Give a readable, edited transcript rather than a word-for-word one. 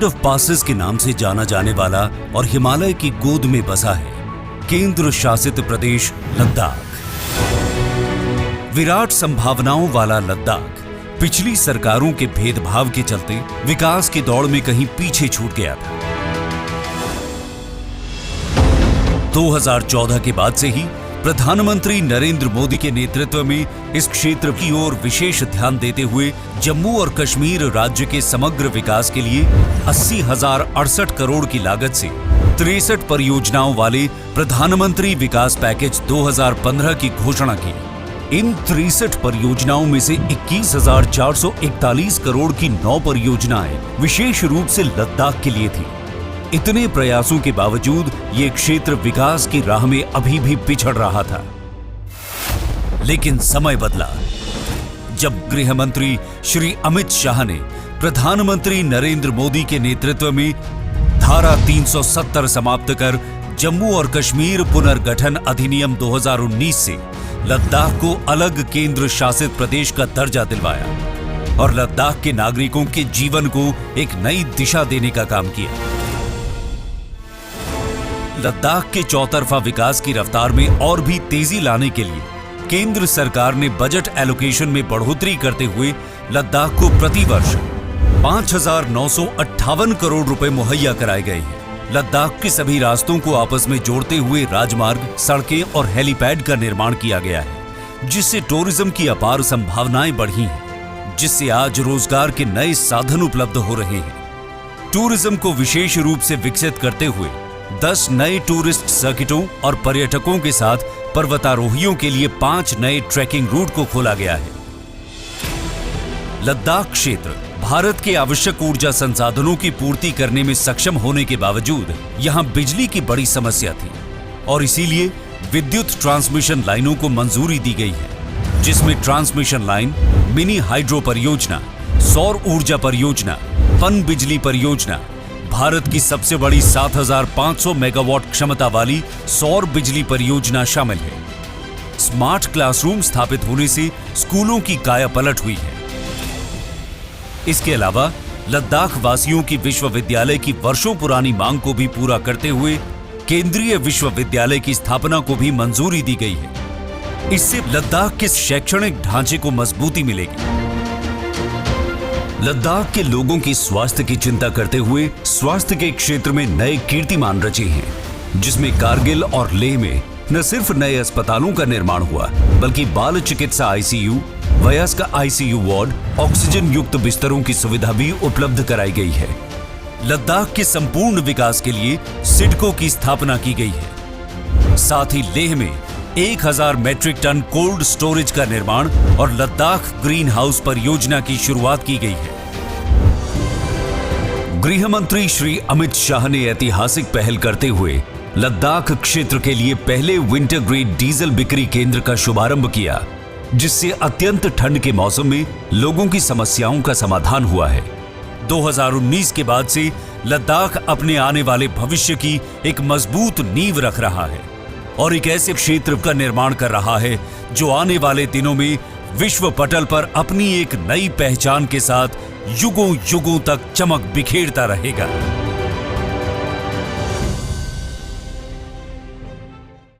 Land of passes के नाम से जाना जाने वाला और हिमालय की गोद में बसा है केंद्र शासित प्रदेश लद्दाख। विराट संभावनाओं वाला लद्दाख पिछली सरकारों के भेदभाव के चलते विकास की दौड़ में कहीं पीछे छूट गया था। 2014 के बाद से ही प्रधानमंत्री नरेंद्र मोदी के नेतृत्व में इस क्षेत्र की ओर विशेष ध्यान देते हुए जम्मू और कश्मीर राज्य के समग्र विकास के लिए 80,068 करोड़ की लागत से 63 परियोजनाओं वाले प्रधानमंत्री विकास पैकेज 2015 की घोषणा की। इन 63 परियोजनाओं में से 21,441 करोड़ की 9 परियोजनाएं विशेष रूप से लद्दाख के लिए थी। इतने प्रयासों के बावजूद ये क्षेत्र विकास की राह में अभी भी पिछड़ रहा था। लेकिन समय बदला जब गृह मंत्री श्री अमित शाह ने प्रधानमंत्री नरेंद्र मोदी के नेतृत्व में धारा 370 समाप्त कर जम्मू और कश्मीर पुनर्गठन अधिनियम 2019 से लद्दाख को अलग केंद्र शासित प्रदेश का दर्जा दिलवाया और लद्दाख के नागरिकों के जीवन को एक नई दिशा देने का काम किया। लद्दाख के चौतरफा विकास की रफ्तार में और भी तेजी लाने के लिए केंद्र सरकार ने बजट एलोकेशन में बढ़ोतरी करते हुए लद्दाख को प्रतिवर्ष 5,958 करोड़ रुपए मुहैया कराए गए हैं। लद्दाख के सभी रास्तों को आपस में जोड़ते हुए राजमार्ग, सड़कें और हेलीपैड का निर्माण किया गया है, जिससे टूरिज्म की अपार संभावनाएं बढ़ी हैं, जिससे आज रोजगार के नए साधन उपलब्ध हो रहे हैं। टूरिज्म को विशेष रूप से विकसित करते हुए 10 नए टूरिस्ट सर्किटों और पर्यटकों के साथ पर्वतारोहियों के लिए 5 नए ट्रैकिंग रूट को खोला गया है। लद्दाख क्षेत्र भारत के आवश्यक ऊर्जा संसाधनों की पूर्ति करने में सक्षम होने के बावजूद यहां बिजली की बड़ी समस्या थी और इसीलिए विद्युत ट्रांसमिशन लाइनों को मंजूरी दी गई है, जिसमें ट्रांसमिशन लाइन, मिनी हाइड्रो परियोजना, सौर ऊर्जा परियोजना, पन बिजली परियोजना, भारत की सबसे बड़ी 7,500 मेगावाट क्षमता वाली सौर बिजली परियोजना शामिल है। स्मार्ट क्लासरूम स्थापित होने से स्कूलों की कायापलट हुई है। इसके अलावा लद्दाख वासियों की विश्वविद्यालय की वर्षों पुरानी मांग को भी पूरा करते हुए केंद्रीय विश्वविद्यालय की स्थापना को भी मंजूरी दी गई है। इससे लद्दाख के शैक्षणिक ढांचे को मजबूती मिलेगी। लद्दाख के लोगों की स्वास्थ्य की चिंता करते हुए स्वास्थ्य के क्षेत्र में नए कीर्तिमान रचे हैं, जिसमें कारगिल और लेह में न सिर्फ नए अस्पतालों का निर्माण हुआ, बल्कि बाल चिकित्सा आईसीयू, वयस्क आईसीयू वार्ड, ऑक्सीजन युक्त बिस्तरों की सुविधा भी उपलब्ध कराई गई है। लद्दाख के संपूर्ण विकास के लिए सिडको की स्थापना की गई है। साथ ही लेह में 1,000 मैट्रिक टन कोल्ड स्टोरेज का निर्माण और लद्दाख ग्रीन हाउस परियोजना की शुरुआत की गई है। गृह मंत्री श्री अमित शाह ने ऐतिहासिक पहल करते हुए लद्दाख क्षेत्र के लिए पहले विंटर ग्रेड डीजल बिक्री केंद्र का शुभारंभ किया, जिससे अत्यंत ठंड के मौसम में लोगों की समस्याओं का समाधान हुआ है। 2019 के बाद से लद्दाख अपने आने वाले भविष्य की एक मजबूत नींव रख रहा है और एक ऐसे क्षेत्र का निर्माण कर रहा है जो आने वाले दिनों में विश्व पटल पर अपनी एक नई पहचान के साथ युगों युगों तक चमक बिखेरता रहेगा।